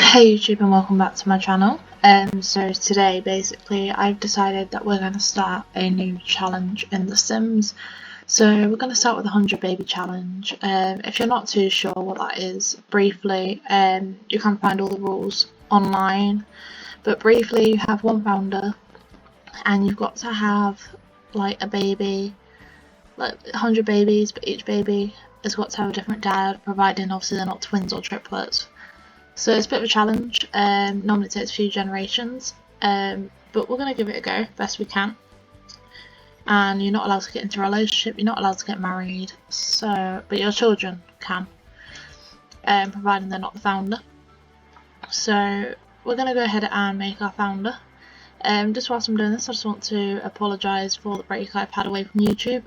Hey YouTube, and welcome back to my channel. So today basically I've decided that we're going to start a new challenge in The Sims. So we're going to start with the 100 baby challenge. If you're not too sure what that is, briefly, you can find all the rules online, but briefly you have one founder and you've got to have like a baby, like 100 babies, but each baby has got to have a different dad, providing obviously they're not twins or triplets. So it's a bit of a challenge. Normally it takes a few generations, but we're going to give it a go best we can. And you're not allowed to get into a relationship, you're not allowed to get married, so but your children can, providing they're not the founder. So we're going to go ahead and make our founder. Just whilst I'm doing this, I just want to apologise for the break I've had away from YouTube.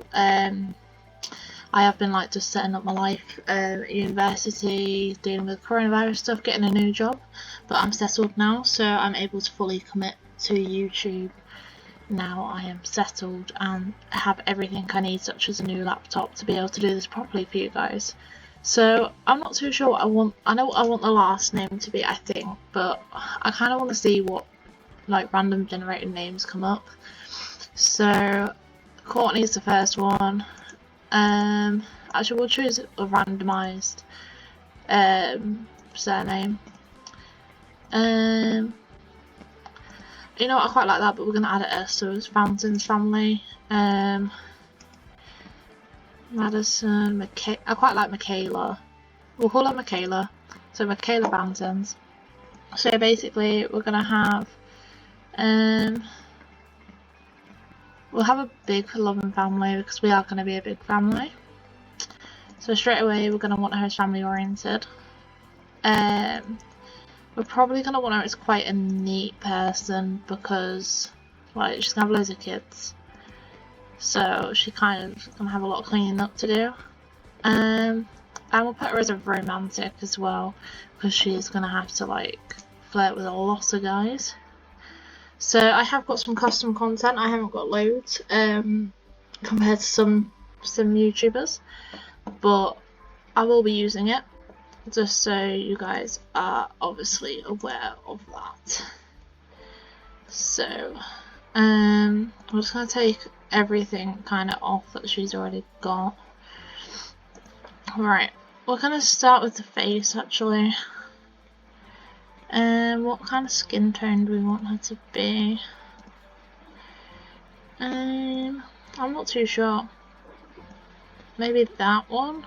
I have been like just setting up my life at university, dealing with coronavirus stuff, getting a new job, but I'm settled now, so I'm able to fully commit to YouTube. Now I am settled and have everything I need, such as a new laptop, to be able to do this properly for you guys. So I'm not too sure what I want. I know what I want the last name to be, I think, but I kind of want to see what like random generated names come up. So Courtney's the first one. Actually we'll choose a randomised surname. You know what, I quite like that, but we're going to add an S, so it's Fountain's family. Madison, I quite like Michaela. We'll call her Michaela. So Michaela Fountains. So basically we're going to have we'll have a big loving family because we are going to be a big family. So straight away we're going to want her as family oriented. We're probably going to want her as quite a neat person because like she's going to have loads of kids. So she kind of going to have a lot of cleaning up to do. And we'll put her as a romantic as well because she's going to have to like flirt with a lot of guys. So I have got some custom content. I haven't got loads compared to some YouTubers, but I will be using it just so you guys are obviously aware of that. So I'm just going to take everything kind of off that she's already got. Right, we're going to start with the face actually. What kind of skin tone do we want her to be? I'm not too sure. Maybe that one?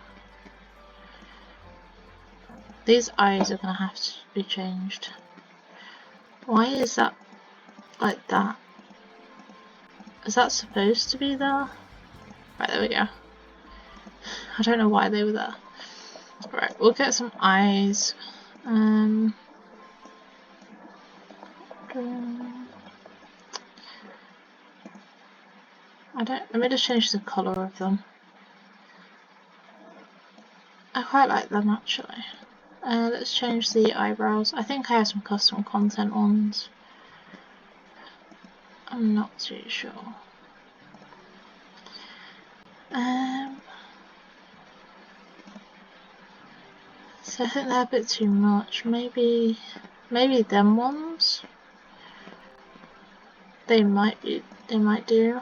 These eyes are gonna have to be changed. Why is that like that? Is that supposed to be there? Right, there we go. I don't know why they were there. Right, we'll get some eyes. Let me just change the colour of them. I quite like them actually. Let's change the eyebrows. I think I have some custom content ones. I'm not too sure. So I think they're a bit too much. Maybe them ones. They might do.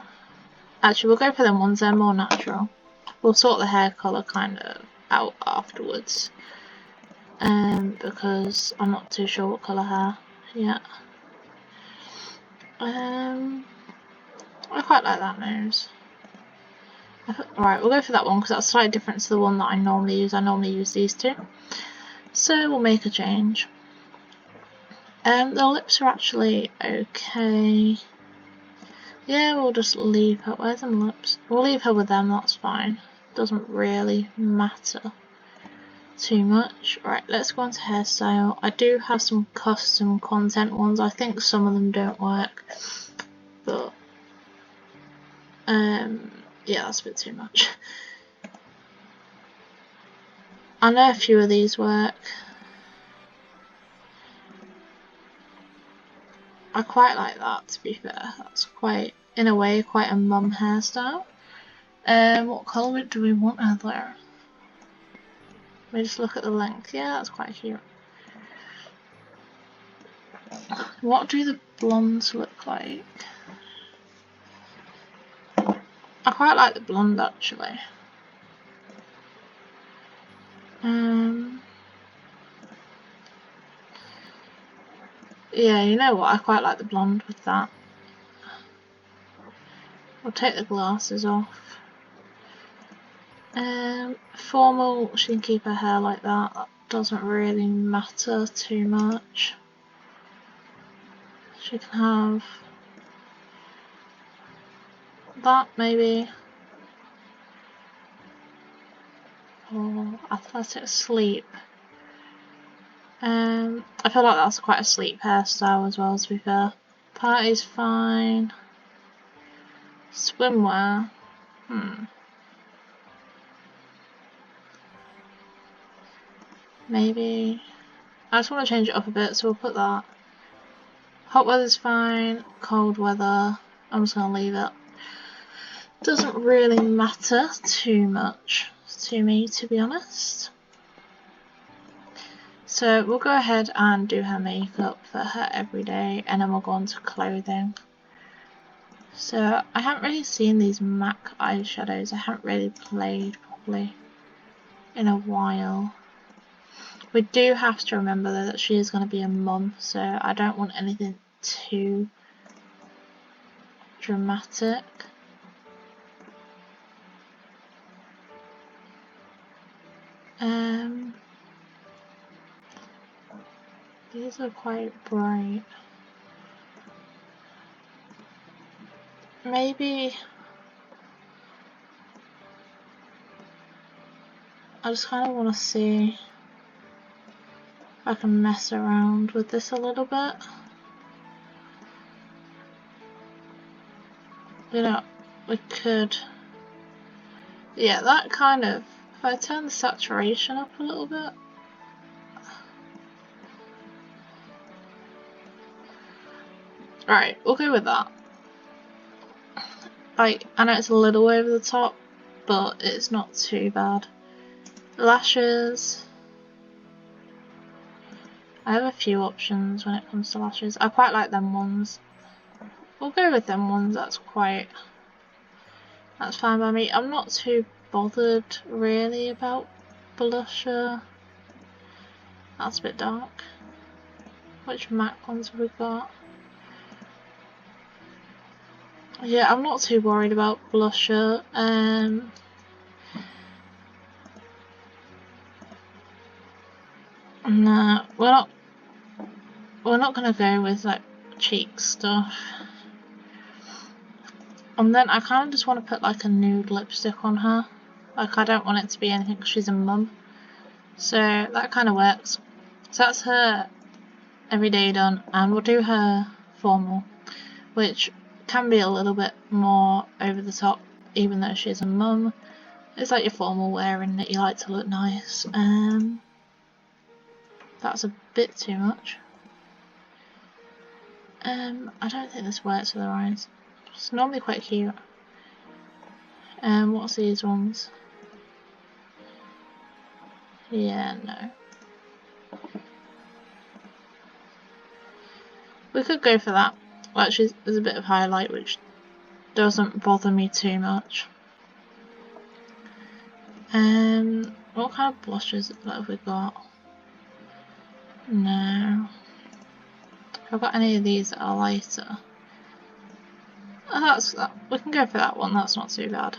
Actually, we'll go for them ones. They're more natural. We'll sort the hair colour kind of out afterwards. Because I'm not too sure what colour hair yet. I quite like that nose. Right, we'll go for that one because that's slightly different to the one that I normally use. I normally use these two. So we'll make a change. The lips are actually okay. Yeah, we'll just leave her. Where's them lips? We'll leave her with them, that's fine. Doesn't really matter too much. Right, let's go on to hairstyle. I do have some custom content ones. I think some of them don't work. But yeah, that's a bit too much. I know a few of these work. I quite like that, to be fair. That's quite, in a way, quite a mum hairstyle. What colour do we want her there? Let me just look at the length. Yeah, that's quite cute. What do the blondes look like? I quite like the blonde actually. Yeah, you know what? I quite like the blonde with that. I'll take the glasses off. Formal, she can keep her hair like that. That doesn't really matter too much. She can have that maybe. Or athletic sleep. I feel like that's quite a sleep hairstyle as well, to be fair. Party's fine. Swimwear. Maybe. I just want to change it up a bit, so we'll put that. Hot weather's fine. Cold weather, I'm just going to leave it. Doesn't really matter too much to me, to be honest. So we'll go ahead and do her makeup for her everyday, and then we'll go on to clothing. So I haven't really seen these MAC eyeshadows. I haven't really played properly in a while. We do have to remember though that she is going to be a mum, so I don't want anything too dramatic. These are quite bright. Maybe I just kind of want to see if I can mess around with this a little bit. You know, we could, yeah, that kind of, if I turn the saturation up a little bit. Right, we'll go with that. Like, I know it's a little over the top, but it's not too bad. Lashes. I have a few options when it comes to lashes. I quite like them ones. We'll go with them ones, that's fine by me. I'm not too bothered really about blusher. That's a bit dark. Which MAC ones have we got? Yeah, I'm not too worried about blusher. No, we're not gonna go with like cheek stuff. And then I kind of just want to put like a nude lipstick on her. Like I don't want it to be anything because she's a mum. So that kind of works. So that's her everyday done, and we'll do her formal, which can be a little bit more over the top even though she's a mum. It's like your formal wearing that you like to look nice. That's a bit too much. I don't think this works with her eyes. It's normally quite cute. What's these ones? Yeah, no. We could go for that. Actually, there's a bit of highlight which doesn't bother me too much. What kind of blushes have we got? No. Have I got any of these that are lighter? Oh, that's that. We can go for that one, that's not too bad.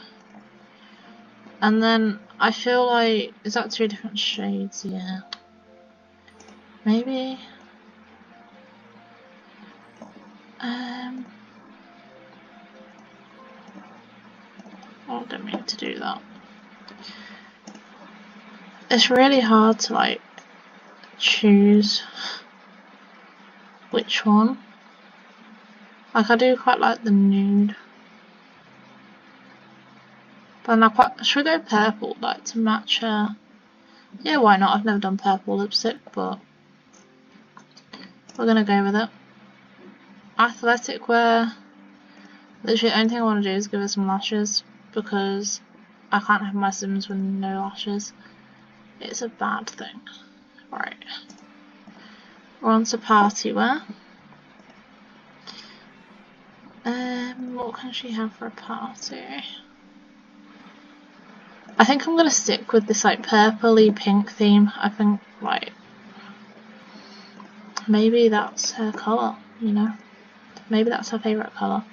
And then I feel like, is that 2 different shades? Yeah. Maybe. Oh, I don't mean to do that. It's really hard to like choose which one. Like I do quite like the nude. But then should we go purple, like to match her? Yeah, why not? I've never done purple lipstick, but we're gonna go with it. Athletic wear. Literally the only thing I want to do is give her some lashes because I can't have my Sims with no lashes. It's a bad thing. Right. We're on to party wear. What can she have for a party? I think I'm gonna stick with this like purpley pink theme. I think like maybe that's her colour, you know? Maybe that's her favourite colour.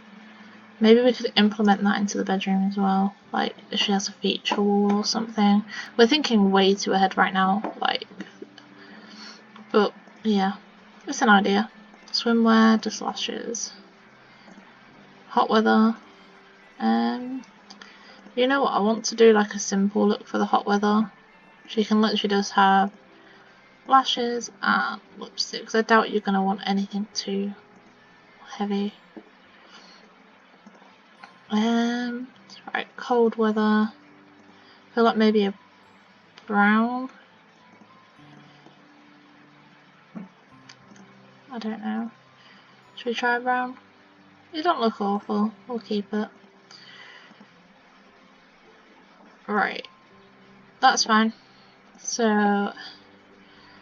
Maybe we could implement that into the bedroom as well. Like if she has a feature wall or something. We're thinking way too ahead right now, like, but yeah, it's an idea. Swimwear, just lashes. Hot weather. You know what? I want to do like a simple look for the hot weather. She can literally just have lashes and lipstick, because I doubt you're gonna want anything too heavy. Right, cold weather. I feel like maybe a brown. I don't know. Should we try a brown? It don't look awful. We'll keep it. Right, that's fine. So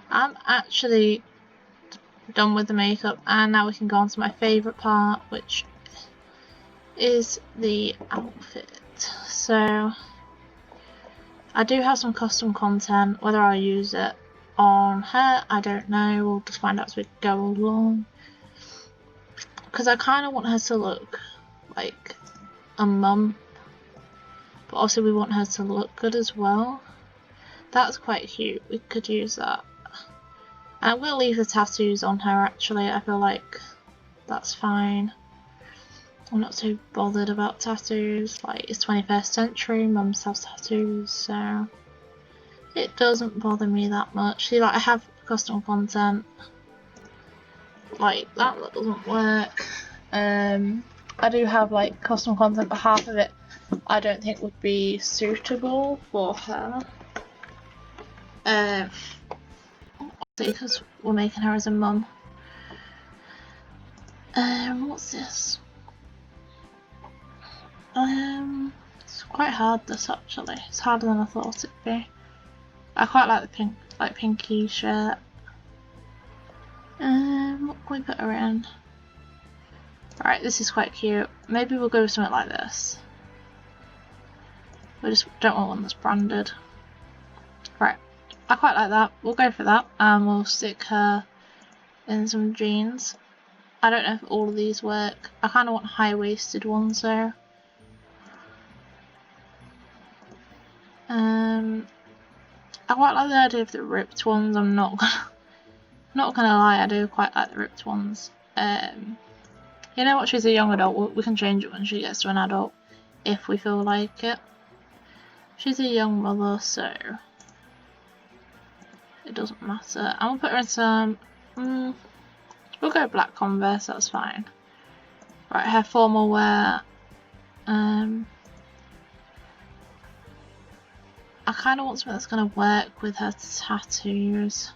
I'm actually done with the makeup, and now we can go on to my favourite part, which is the outfit. So I do have some custom content. Whether I'll use it on her, I don't know. We'll just find out as we go along, because I kind of want her to look like a mum, but also we want her to look good as well. That's quite cute. We could use that. And we'll leave the tattoos on her actually. I feel like that's fine. I'm not too bothered about tattoos. Like, it's 21st century, mums have tattoos, so it doesn't bother me that much. See, like, I have custom content. Like, that doesn't work. I do have like custom content, but half of it I don't think would be suitable for her. Because we're making her as a mum. What's this? It's quite hard, this actually. It's harder than I thought it'd be. I quite like the pink, like pinky shirt. What can we put her in? Right, this is quite cute. Maybe we'll go with something like this. We just don't want one that's branded. Right, I quite like that. We'll go for that, and we'll stick her in some jeans. I don't know if all of these work. I kind of want high-waisted ones though. I quite like the idea of the ripped ones. I'm not gonna lie, I do quite like the ripped ones. You know what? She's a young adult. We can change it when she gets to an adult, if we feel like it. She's a young mother, so it doesn't matter. I'm gonna put her in some. We'll go black Converse. That's fine. Right, her formal wear. I kind of want something that's going to work with her tattoos,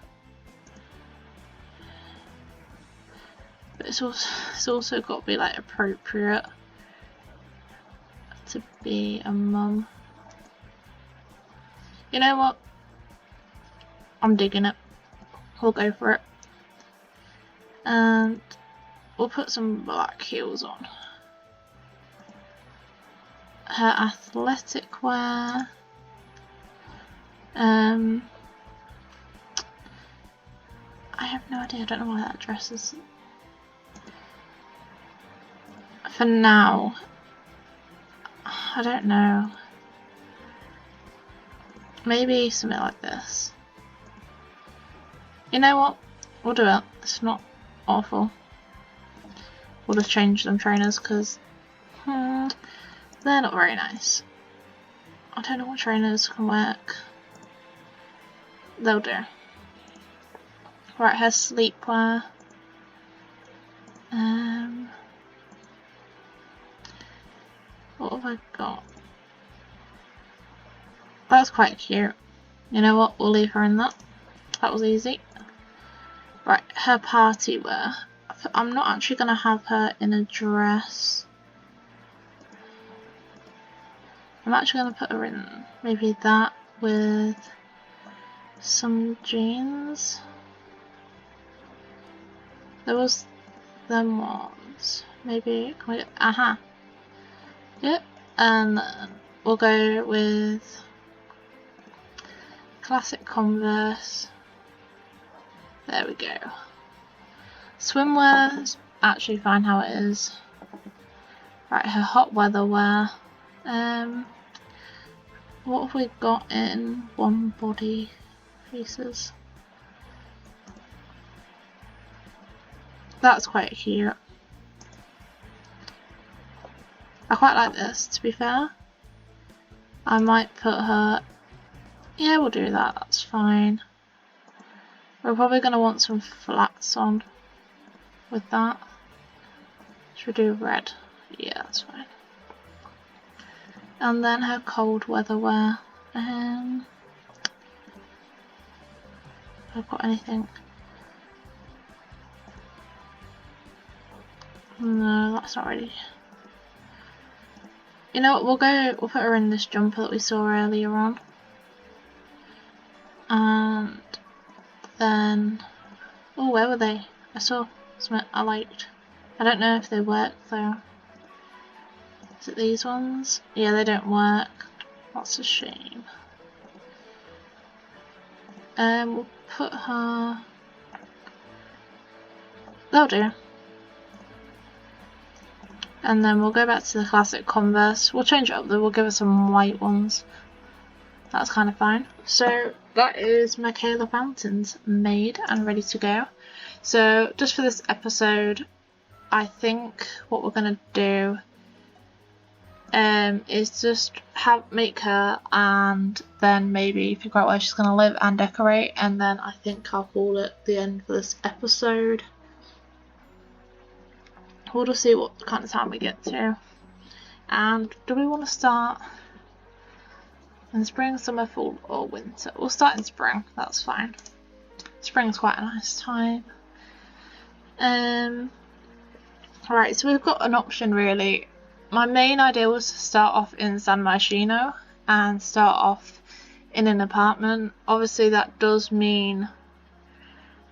but it's also got to be like appropriate to be a mum. You know what? I'm digging it. We'll go for it, and we'll put some black heels on. Her athletic wear. I have no idea. I don't know why that dress is. For now, I don't know. Maybe something like this. You know what? We'll do it. It's not awful. We'll just change them trainers because they're not very nice. I don't know what trainers can work. They'll do. Right, her sleepwear. What have I got? That's quite cute. You know what? We'll leave her in that. That was easy. Right, her party wear. I'm not actually going to have her in a dress. I'm actually going to put her in maybe that with some jeans. There was them ones. Maybe can we get, aha. Yep. And then we'll go with classic Converse. There we go. Swimwear's actually fine how it is. Right, her hot weather wear. What have we got in one body pieces? That's quite cute. I quite like this, to be fair. I might put her... Yeah, we'll do that, that's fine. We're probably going to want some flats on with that. Should we do red? Yeah, that's fine. And then her cold weather wear. Have I got anything? No, that's not really. You know what, we'll put her in this jumper that we saw earlier on. And then, oh, where were they? I saw something I liked. I don't know if they work though. Is it these ones? Yeah, they don't work. That's a shame. We'll put her... That'll do. And then we'll go back to the classic Converse. We'll change it up though, we'll give her some white ones. That's kind of fine. So that is Michaela Fountains made and ready to go. So just for this episode, I think what we're going to do is just make her, and then maybe figure out where she's going to live and decorate, and then I think I'll call it the end for this episode. We'll just see what kind of time we get to. And do we want to start in spring, summer, fall or winter? We'll start in spring, that's fine. Spring's quite a nice time. Alright, so we've got an option really. My main idea was to start off in San Myshuno and start off in an apartment. Obviously that does mean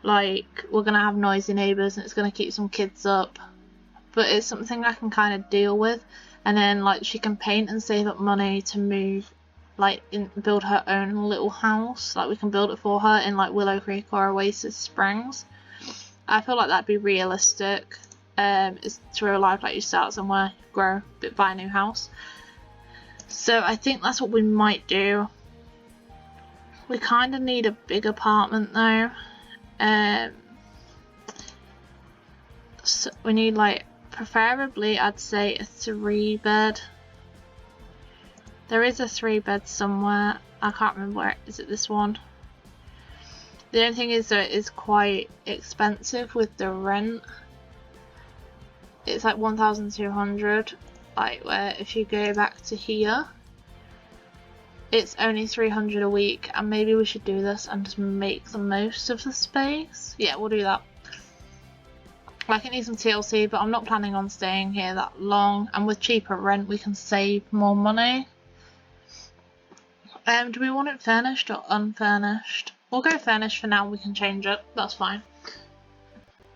like we're going to have noisy neighbours and it's going to keep some kids up, but it's something I can kind of deal with. And then like she can paint and save up money to move, like build her own little house. Like we can build it for her in like Willow Creek or Oasis Springs. I feel like that'd be realistic. Is to real life, like you start somewhere, grow, but buy a new house. So I think that's what we might do. We kind of need a big apartment though. So we need like, preferably I'd say a 3-bed. There is a 3-bed somewhere. I can't remember where. Is it this one? The only thing is that it is quite expensive with the rent. It's like 1,200, like where if you go back to here, it's only 300 a week, and maybe we should do this and just make the most of the space. Yeah, we'll do that. Like it needs some TLC, but I'm not planning on staying here that long, and with cheaper rent we can save more money. Do we want it furnished or unfurnished? We'll go furnished for now, we can change it, that's fine.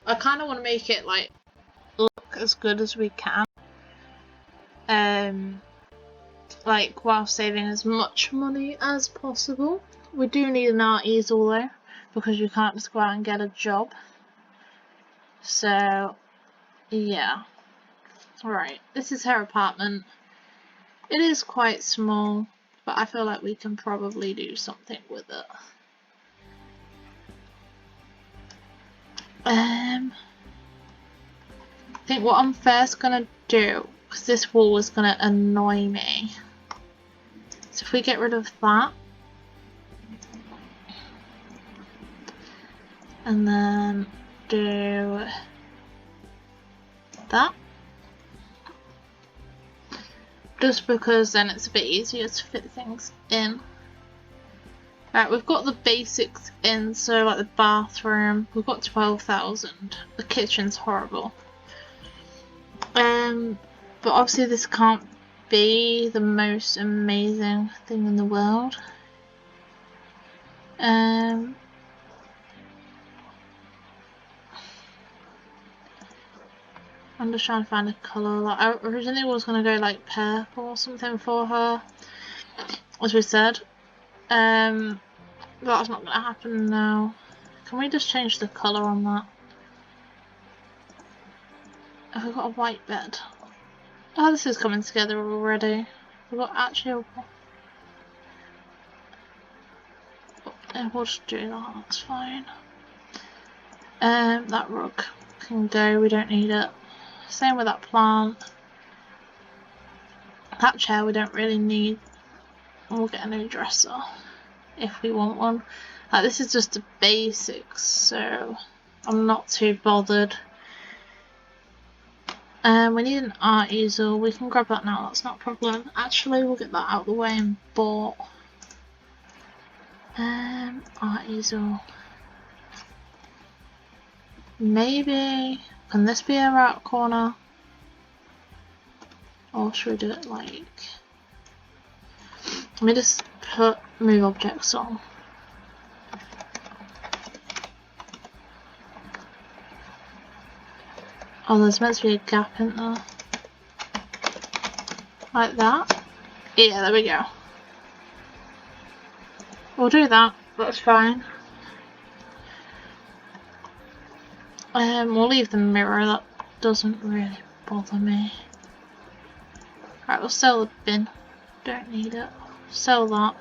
I kind of want to make it like look as good as we can, like while saving as much money as possible. We do need an art easel though, because you can't just go out and get a job. So yeah, alright, this is her apartment. It is quite small, but I feel like we can probably do something with it. I think what I'm first gonna do, because this wall is gonna annoy me, so if we get rid of that, and then do that, just because then it's a bit easier to fit things in. Right, we've got the basics in, so like the bathroom, we've got 12,000. The kitchen's horrible. But obviously this can't be the most amazing thing in the world. I'm just trying to find a colour. Like, I originally was going to go like purple or something for her, as we said. But that's not going to happen now. Can we just change the colour on that? Have we got a white bed? Oh, this is coming together already. We've got actually we'll just do that, that's fine. That rug can go, we don't need it. Same with that plant. That chair we don't really need. We'll get a new dresser if we want one. This is just the basics, so I'm not too bothered. We need an art easel. We can grab that now, that's not a problem. Actually, we'll get that out of the way and bought. Art easel. Maybe, can this be a right corner? Or should we do it like... Let me just put move objects on. Oh, there's meant to be a gap in there. Like that. Yeah, there we go. We'll do that, that's fine. We'll leave the mirror, that doesn't really bother me. Right, we'll sell the bin. Don't need it. Sell that.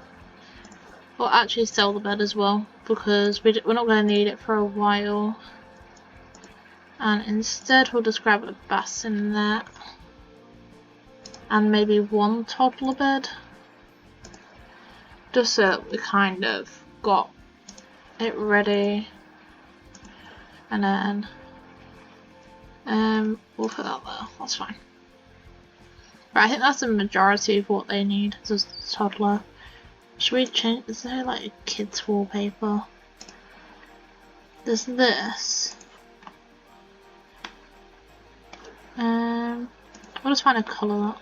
We'll actually sell the bed as well, because we're not going to need it for a while. And instead we'll just grab a basin there. And maybe one toddler bed. Just so that we kind of got it ready. And then we'll put that there, that's fine. Right, I think that's the majority of what they need, just a toddler. Should we change, is there like a kids wallpaper? There's this. We'll just find a colour that.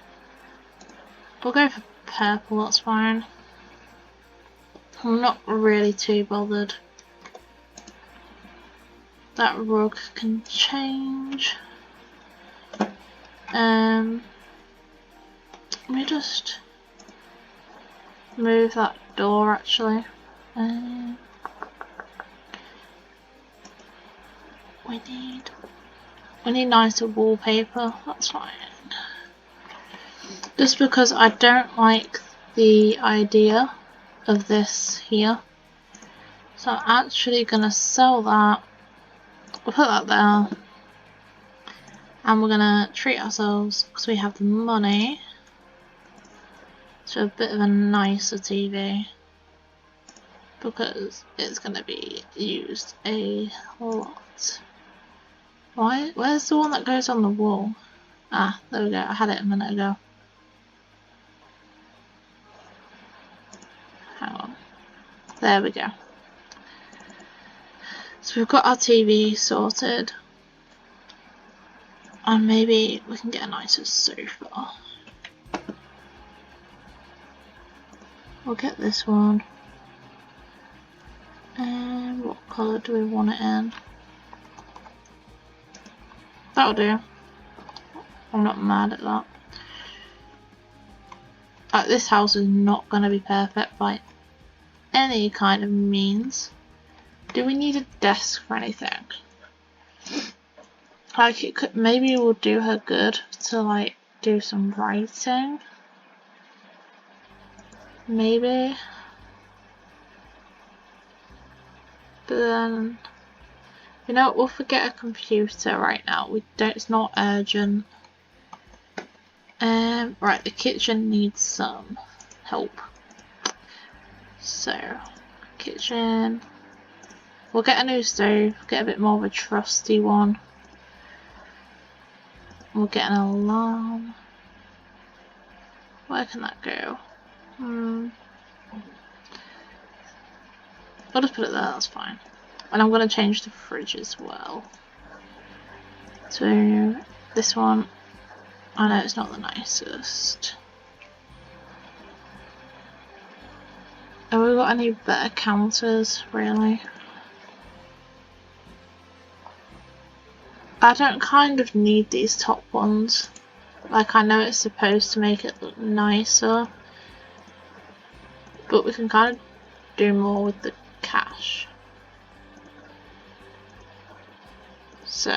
We'll go for purple, that's fine. I'm not really too bothered. That rug can change. Let me just move that door actually. We need nicer wallpaper, that's fine. Just because I don't like the idea of this here. So I'm actually gonna sell that. We'll put that there. And we're gonna treat ourselves, because we have the money, to a bit of a nicer TV. Because it's gonna be used a lot. Why? Where's the one that goes on the wall? Ah, there we go. I had it a minute ago. Hang on. There we go. So we've got our TV sorted. And maybe we can get a nicer sofa. We'll get this one. And what colour do we want it in? That'll do. I'm not mad at that. This house is not going to be perfect by any kind of means. Do we need a desk for anything? Like, it could, maybe it will do her good to like do some writing. Maybe. But then, you know what, we'll forget a computer right now. We don't, it's not urgent. Right, the kitchen needs some help. So, kitchen. We'll get a new stove, get a bit more of a trusty one. We'll get an alarm. Where can that go? I'll just put it there, that's fine. And I'm going to change the fridge as well. So, this one, I know it's not the nicest. Have we got any better counters, really? I don't kind of need these top ones. Like, I know it's supposed to make it look nicer, but we can kind of do more with the cash. So,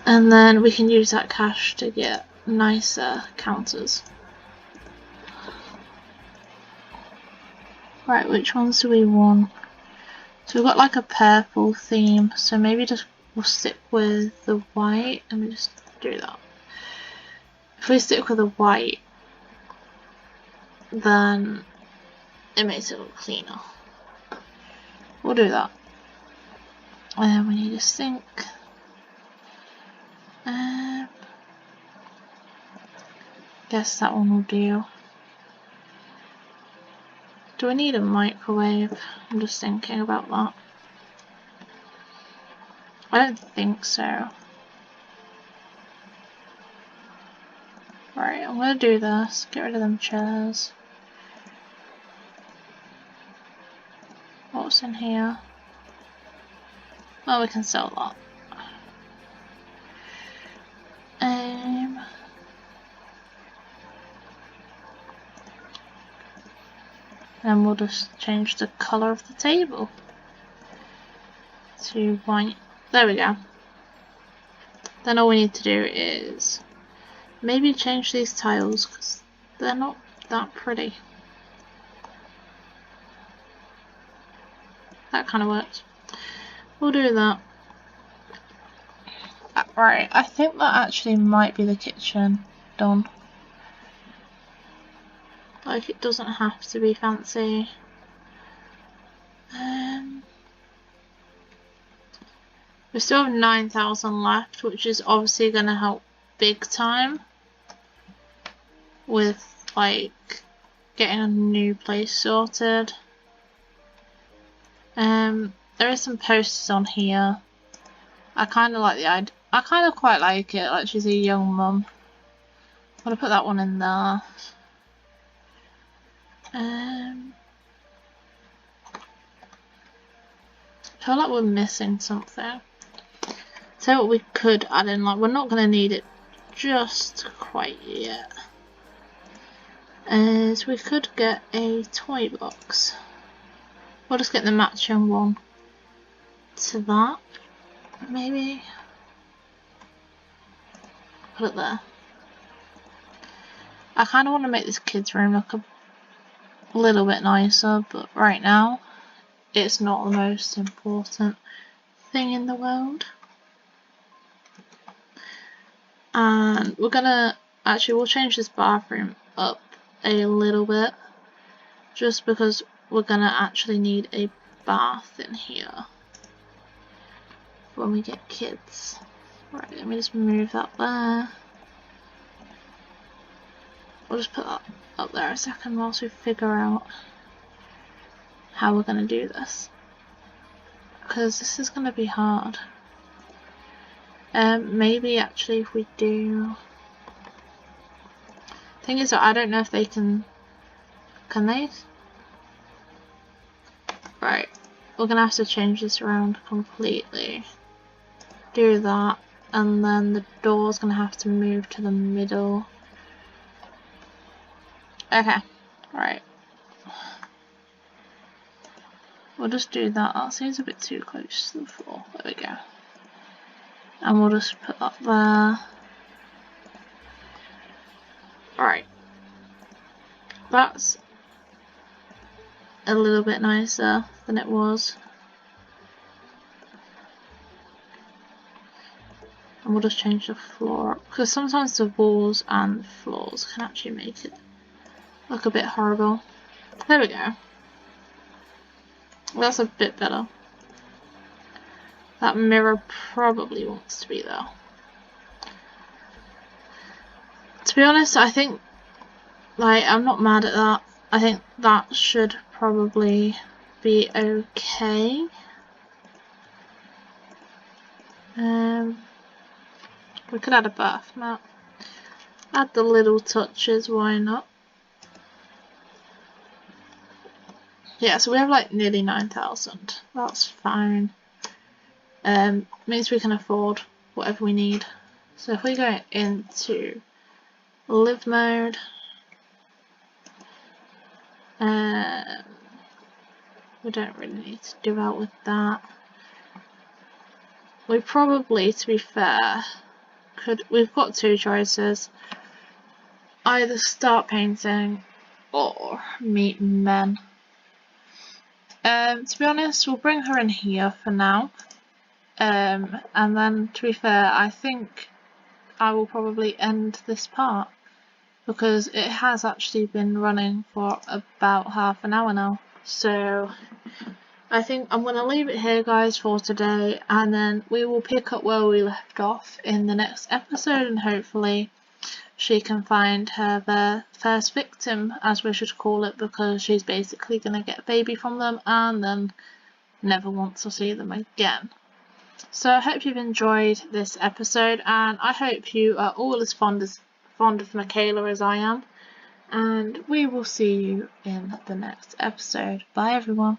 and then we can use that cash to get nicer counters. Right, which ones do we want? So we've got like a purple theme, so maybe just we'll stick with the white. Let me just do that. If we stick with the white, then it makes it look cleaner. We'll do that. And then we need a sink. Guess that one will do. Do I need a microwave? I'm just thinking about that. I don't think so. Right, I'm gonna do this. Get rid of them chairs. What's in here? Oh, we can sell that. And we'll just change the colour of the table to white. There we go. Then all we need to do is maybe change these tiles because they're not that pretty. That kind of works. We'll do that. Right, I think that actually might be the kitchen done. Like, it doesn't have to be fancy. We still have 9,000 left, which is obviously going to help big time with, like, getting a new place sorted. There is some posters on here. I kind of like the idea. I kind of quite like it. Like, she's a young mum. I'm gonna put that one in there. I feel like we're missing something. So what we could add in, like, we're not gonna need it just quite yet, is we could get a toy box. We'll just get the matching one to that. Maybe put it there. I kind of want to make this kids' room look a little bit nicer, but right now it's not the most important thing in the world. And we're gonna we'll change this bathroom up a little bit just because we're gonna actually need a bath in here when we get kids. Right, let me just move that there. We'll just put that up there a second whilst we figure out how we're going to do this, because this is going to be hard. Maybe actually if we do... Thing is that I don't know if they can they? Right, we're going to have to change this around completely. Do that, and then the door's going to have to move to the middle. Okay, right. We'll just do that. That seems a bit too close to the floor. There we go. And we'll just put that there. Right. That's a little bit nicer than it was. And we'll just change the floor up, because sometimes the walls and floors can actually make it look a bit horrible. There we go. That's a bit better. That mirror probably wants to be there. To be honest, I think, like, I'm not mad at that. I think that should probably be okay. We could add a bath mat. Add the little touches, why not? Yeah, so we have like nearly 9,000. That's fine. means we can afford whatever we need. So if we go into live mode, we don't really need to do out with that. We probably, to be fair, we've got two choices. Either start painting or meet men. To be honest, we'll bring her in here for now. And then, to be fair, I think I will probably end this part because it has actually been running for about half an hour now. So I think I'm going to leave it here, guys, for today, and then we will pick up where we left off in the next episode, and hopefully she can find her first victim, as we should call it, because she's basically going to get a baby from them and then never want to see them again. So I hope you've enjoyed this episode, and I hope you are all as fond of Michaela as I am, and we will see you in the next episode. Bye everyone.